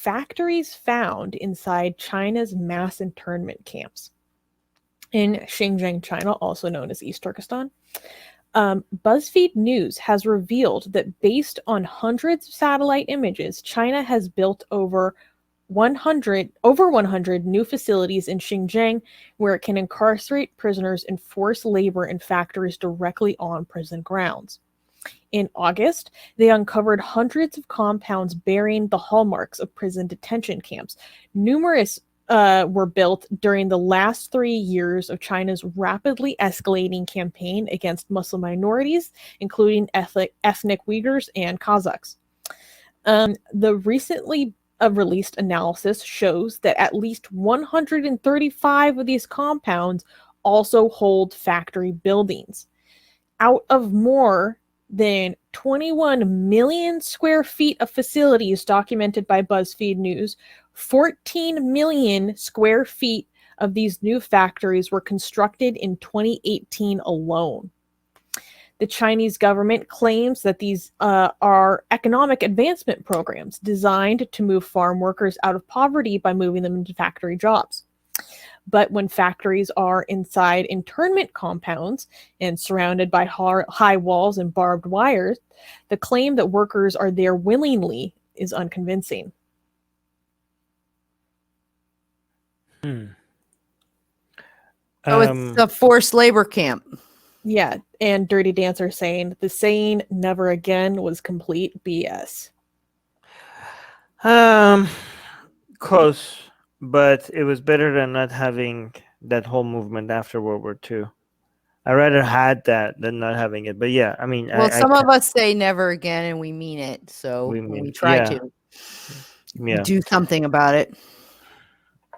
factories found inside China's mass internment camps in Xinjiang, China, also known as East Turkestan. BuzzFeed News has revealed that based on hundreds of satellite images, China has built over 100 new facilities in Xinjiang where it can incarcerate prisoners and force labor in factories directly on prison grounds. In August, they uncovered hundreds of compounds bearing the hallmarks of prison detention camps. Numerous were built during the last 3 years of China's rapidly escalating campaign against Muslim minorities, including ethnic Uyghurs and Kazakhs. The recently released analysis shows that at least 135 of these compounds also hold factory buildings. Out of more than 21 million square feet of facilities documented by BuzzFeed News, 14 million square feet of these new factories were constructed in 2018 alone. The Chinese government claims that these are economic advancement programs designed to move farm workers out of poverty by moving them into factory jobs. But when factories are inside internment compounds and surrounded by high walls and barbed wires, the claim that workers are there willingly is unconvincing. So it's a forced labor camp. Yeah, and Dirty Dancer saying the saying "never again" was complete BS. Close, but it was better than not having that whole movement after World War II. I rather had that than not having it. But yeah, I mean, well, some of us say never again, and we mean it. So we try to do something about it.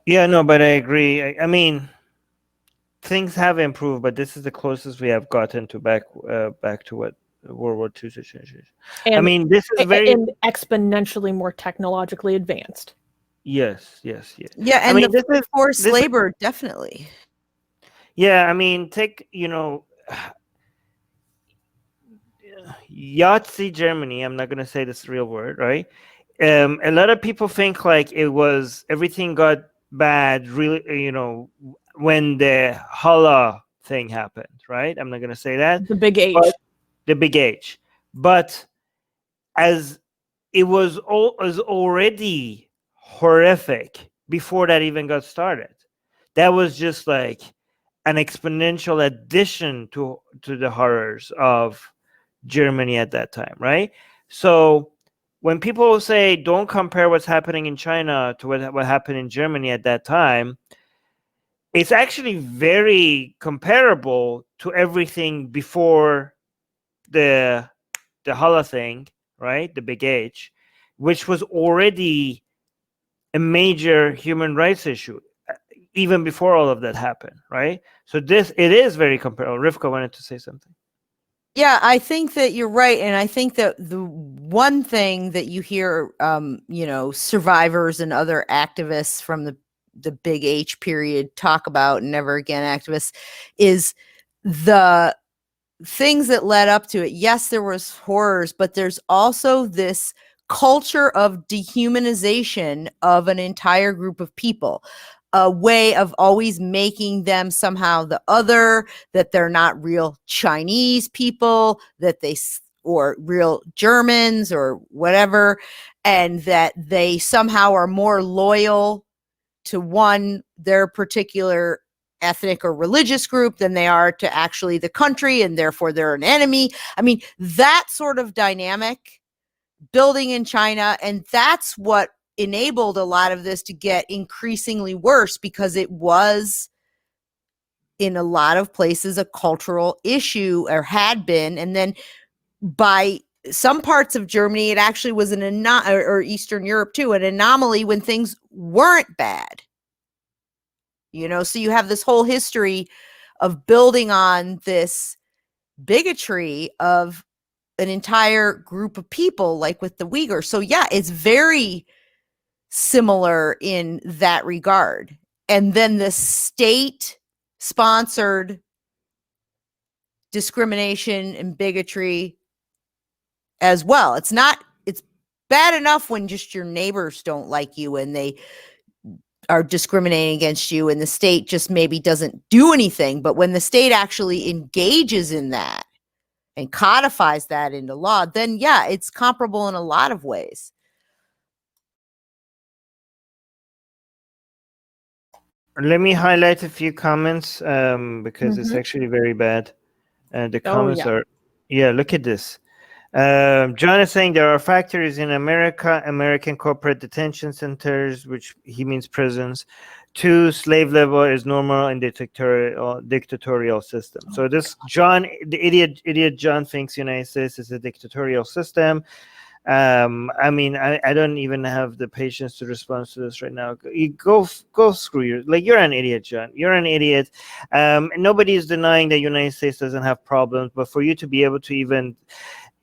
Yeah, no, but I agree. I mean, things have improved, but this is the closest we have gotten to back to what World War II situation is. I mean, this is very exponentially more technologically advanced. Yes. Yeah, and I mean, this is forced labor, definitely. Yeah, I mean, take Yahtzee Germany. I'm not gonna say this real word, right? A lot of people think like everything got bad, really, when the Hala thing happened, right? I'm not gonna say that. The Big H. The Big H. But as it was already horrific before that even got started. That was just like an exponential addition to the horrors of Germany at that time, right? So when people say don't compare what's happening in China to what happened in Germany at that time, it's actually very comparable to everything before the Hala thing, right? The Big H, which was already a major human rights issue even before all of that happened, right? So it is very comparable. Rivka wanted to say something. Yeah, I think that you're right, and I think that the one thing that you hear, survivors and other activists from the Big H period talk about, and never again activists, is the things that led up to it. Yes, there was horrors, but there's also this culture of dehumanization of an entire group of people. A way of always making them somehow the other, that they're not real Chinese people, or real Germans or whatever, and that they somehow are more loyal to their particular ethnic or religious group than they are to actually the country, and therefore they're an enemy. I mean, that sort of dynamic building in China, and that's what enabled a lot of this to get increasingly worse, because it was in a lot of places a cultural issue, or had been. And then by some parts of Germany, it actually was or Eastern Europe too, an anomaly when things weren't bad. So you have this whole history of building on this bigotry of an entire group of people, like with the Uyghurs. So yeah, it's very similar in that regard. And then the state-sponsored discrimination and bigotry as well. It's bad enough when just your neighbors don't like you and they are discriminating against you and the state just maybe doesn't do anything. But when the state actually engages in that and codifies that into law, then yeah, it's comparable in a lot of ways. Let me highlight a few comments because it's actually very bad. The comments are, look at this. John is saying there are factories in America, American corporate detention centers, which he means prisons. 2, slave labor is normal in dictatorial system. So this John, the idiot John thinks United States is a dictatorial system. I mean, I don't even have the patience to respond to this right now. You go screw you. Like, you're an idiot, John. You're an idiot. Nobody is denying that United States doesn't have problems, but for you to be able to even,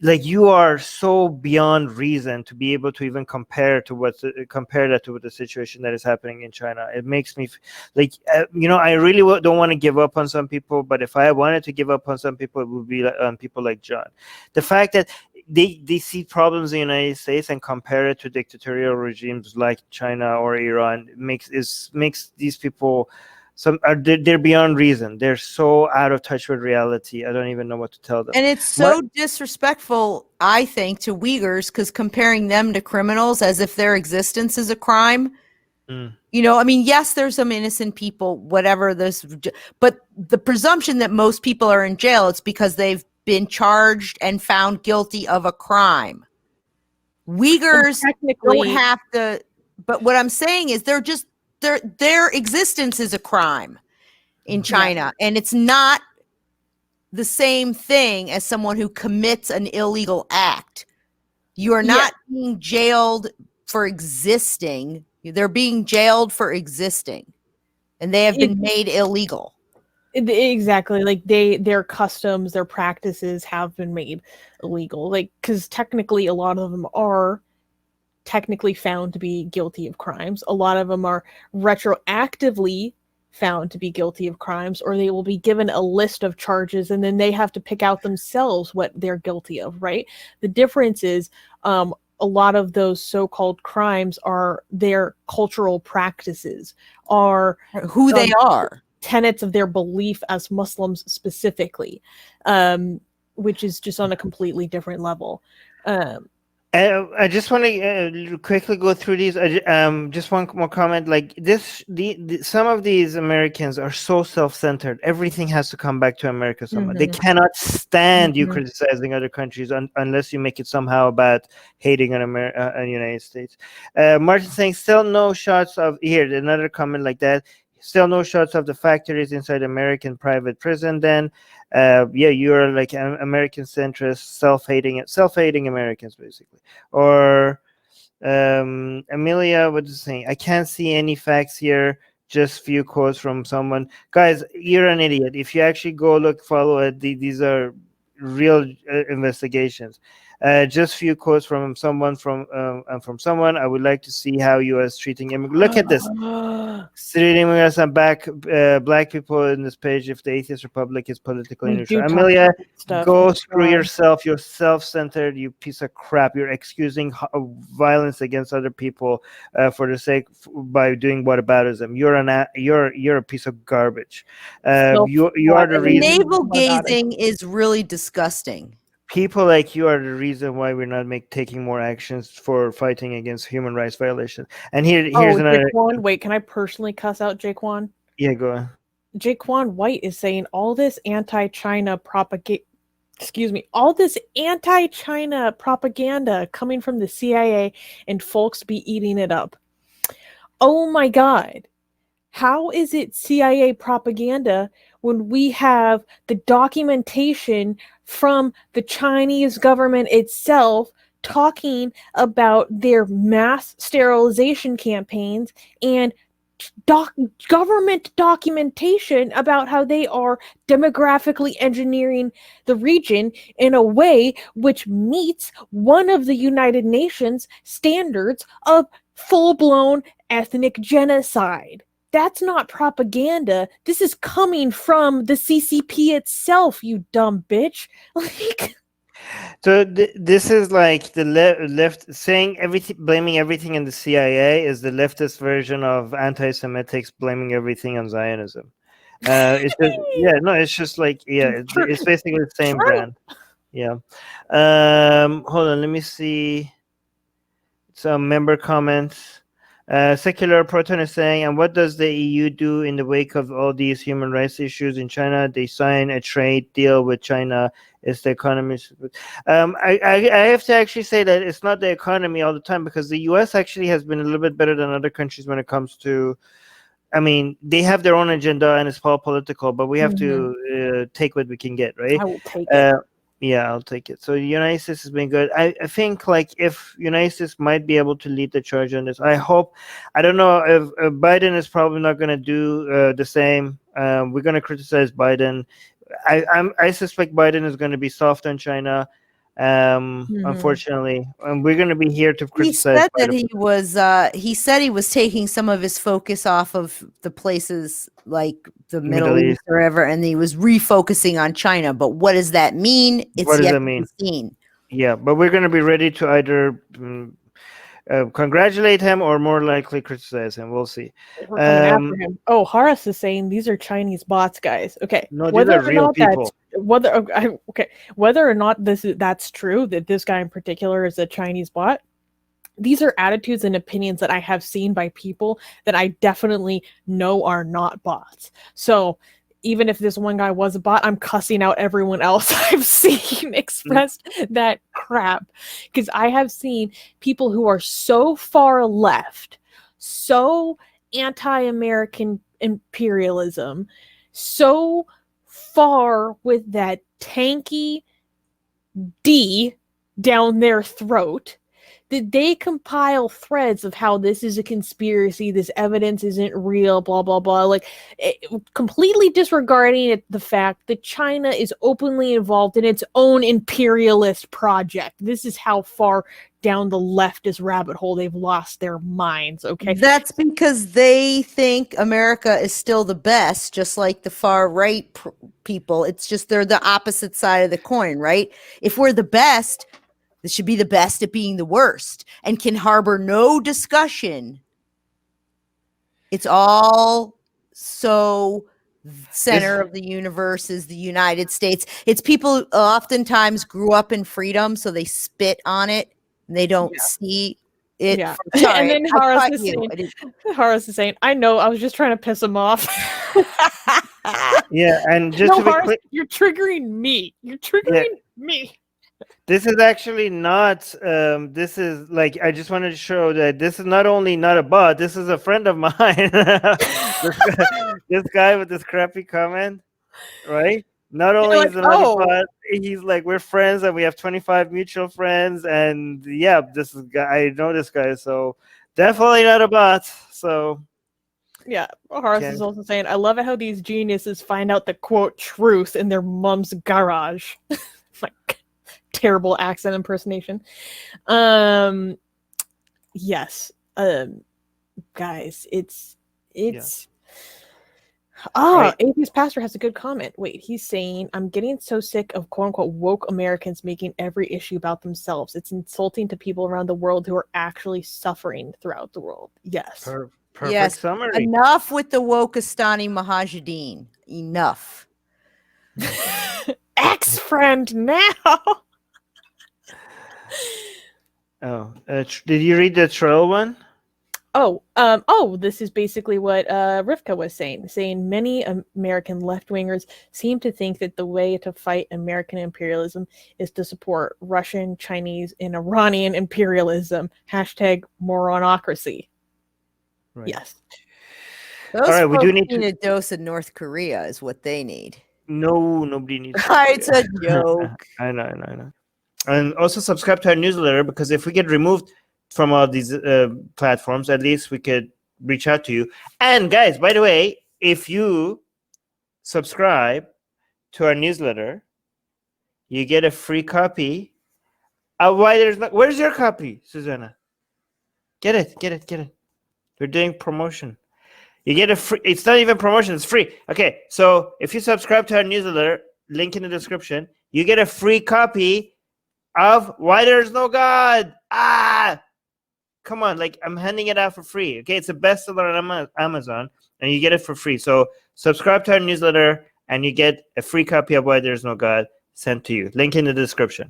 like, you are so beyond reason to be able to even compare that to the situation that is happening in China. It makes me like, I really don't want to give up on some people, but if I wanted to give up on some people, it would be on people like John. The fact that they see problems in the United States and compare it to dictatorial regimes like China or Iran makes these people they're beyond reason. They're so out of touch with reality. I don't even know what to tell them. And it's so disrespectful, I think, to Uyghurs, because comparing them to criminals as if their existence is a crime. I mean, yes, there's some innocent people, whatever this, but the presumption that most people are in jail, it's because they've been charged and found guilty of a crime. Uyghurs don't have to, but what I'm saying is they're just, their existence is a crime in China, and it's not the same thing as someone who commits an illegal act. You are not being jailed for existing. They're being jailed for existing, and they have been made illegal. Exactly. Like their customs, their practices have been made illegal. Like, because technically a lot of them are technically found to be guilty of crimes. A lot of them are retroactively found to be guilty of crimes, or they will be given a list of charges and then they have to pick out themselves what they're guilty of, right? The difference is a lot of those so-called crimes are their cultural practices, are who they are, tenets of their belief as Muslims specifically, which is just on a completely different level. I just want to quickly go through these. Just one more comment. Like this, some of these Americans are so self-centered. Everything has to come back to America somehow. They cannot stand you criticizing other countries unless you make it somehow about hating on United States. Martin saying still no shots of here. Another comment like that. Still no shots of the factories inside American private prison. Then, you are like an American centrist, self-hating Americans, basically. Or Amelia, what is saying? I can't see any facts here. Just few quotes from someone. Guys, you're an idiot. If you actually go follow it, these are real investigations. Just few quotes from someone from someone. I would like to see how U.S. treating immigrants. Look at this. Treating immigrants and black people in this page. If the Atheist Republic is politically neutral. Amelia, go screw yourself. You're self-centered. You piece of crap. You're excusing violence against other people for the sake by doing whataboutism. You're a piece of garbage. You are the reason. Navel gazing is really disgusting. People like you are the reason why we're not taking more actions for fighting against human rights violations. And here's another. Jaquan, wait, can I personally cuss out Jaquan? Yeah, go on. Jaquan White is saying all this anti-China propaganda. Excuse me, all this anti-China propaganda coming from the CIA and folks be eating it up. Oh my God. How is it CIA propaganda when we have the documentation from the Chinese government itself talking about their mass sterilization campaigns and government documentation about how they are demographically engineering the region in a way which meets one of the United Nations standards of full-blown ethnic genocide? That's not propaganda. This is coming from the CCP itself, you dumb bitch. Like, So this is like the left saying everything, blaming everything in the CIA is the leftist version of anti-Semitics blaming everything on Zionism. It's just, yeah, no, it's just like, yeah, it's basically the same brand. Yeah. Hold on, let me see some member comments. Secular Proton is saying, and what does the EU do in the wake of all these human rights issues in China? They sign a trade deal with China. It's the economy. I have to actually say that it's not the economy all the time, because the US actually has been a little bit better than other countries when it comes to, I mean, they have their own agenda and it's all political, but we have to take what we can get, right? I will take it. Yeah, I'll take it. So United States has been good. I think like if United States might be able to lead the charge on this. I hope. I don't know if Biden is probably not going to do the same. We're going to criticize Biden. I suspect Biden is going to be soft on China. Unfortunately, and we're going to be here to criticize. He said that he was. He said he was taking some of his focus off of the places like the Middle East or whatever, and he was refocusing on China. But what does that mean? What does that mean? Seen. Yeah, but we're going to be ready to either congratulate him or more likely criticize him. We'll see. We're coming after him. Oh, Horace is saying these are Chinese bots, guys. Okay, no, these are real people. Whether or not that's true, that this guy in particular is a Chinese bot, these are attitudes and opinions that I have seen by people that I definitely know are not bots. So even if this one guy was a bot, I'm cussing out everyone else I've seen expressed that crap, because I have seen people who are so far left, so anti-American imperialism, so far with that tanky D down their throat, that they compile threads of how this is a conspiracy, this evidence isn't real, blah, blah, blah, like completely disregarding the fact that China is openly involved in its own imperialist project. This is how far down the leftist rabbit hole they've lost their minds, okay? That's because they think America is still the best, just like the far right people. It's just they're the opposite side of the coin, right? If we're the best, this should be the best at being the worst and can harbor no discussion. It's all so center of the universe is the United States. It's people oftentimes grew up in freedom, so they spit on it and they don't see it. Yeah. Sorry, and then Horace is saying, I know, I was just trying to piss him off. Yeah, and just to be Horace, clear, you're triggering me. You're triggering me. This is actually not, this is like, I just wanted to show that this is not only not a bot, this is a friend of mine. this guy with this crappy comment, right? Not only is another bot, he's like, we're friends and we have 25 mutual friends. And yeah, this is guy, I know this guy, so definitely not a bot. So yeah, Horace is also saying, I love it how these geniuses find out the quote truth in their mom's garage. Like, terrible accent impersonation. Yes. Guys, it's Atheist Pastor has a good comment. Wait, he's saying, I'm getting so sick of quote unquote woke Americans making every issue about themselves. It's insulting to people around the world who are actually suffering throughout the world. Yes. Perfect summary. Enough with the Wokistani Mujahideen. Enough. Ex-friend now. Did you read the troll one? This is basically what Rivka was saying many American left-wingers seem to think that the way to fight American imperialism is to support Russian, Chinese, and Iranian imperialism. Hashtag moronocracy. Right. Yes. Those all right, we do need a dose of North Korea is what they need. No, nobody needs It's a joke. I know. And also subscribe to our newsletter, because if we get removed from all these platforms, at least we could reach out to you. And guys, by the way, if you subscribe to our newsletter, you get a free copy. Where's your copy, Susanna? Get it. We're doing promotion. You get a free, it's not even promotion, it's free. Okay, so if you subscribe to our newsletter, link in the description, you get a free copy of Why There's No God. Come on, like, I'm handing it out for free. Okay, it's a bestseller on Amazon, and you get it for free. So subscribe to our newsletter, and you get a free copy of Why There's No God sent to you. Link in the description.